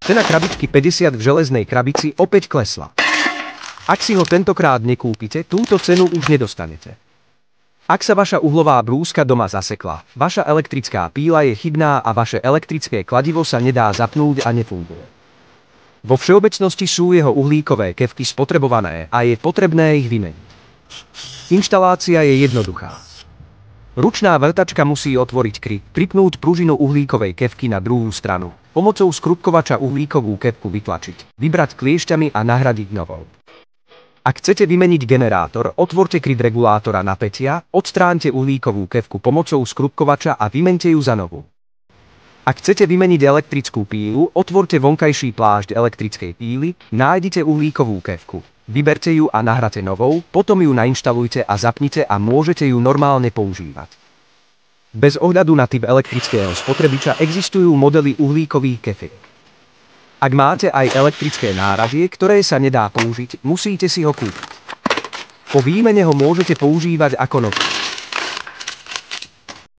Cena krabičky 50 v železnej krabici opäť klesla. Ak si ho tentokrát nekúpite, túto cenu už nedostanete. Ak sa vaša uhlová brúska doma zasekla, vaša elektrická píla je chybná a vaše elektrické kladivo sa nedá zapnúť a nefunguje. Vo všeobecnosti sú jeho uhlíkové kefky spotrebované a je potrebné ich vymeniť. Inštalácia je jednoduchá. Ručná vrtačka musí otvoriť kryt, pripnúť pružinu uhlíkovej kefky na druhú stranu, pomocou skrupkovača uhlíkovú kefku vytlačiť, vybrať kliešťami a nahradiť novou. Ak chcete vymeniť generátor, otvorte kryt regulátora napätia, odstráňte uhlíkovú kefku pomocou skrupkovača a vymente ju za novú. Ak chcete vymeniť elektrickú pílu, otvorte vonkajší plášť elektrickej píly, nájdite uhlíkovú kefku, vyberte ju a nahráte novou, potom ju nainštalujte a zapnite a môžete ju normálne používať. Bez ohľadu na typ elektrického spotrebiča existujú modely uhlíkových kefiek. Ak máte aj elektrické náradie, ktoré sa nedá použiť, musíte si ho kúpiť. Po výmene ho môžete používať ako nový.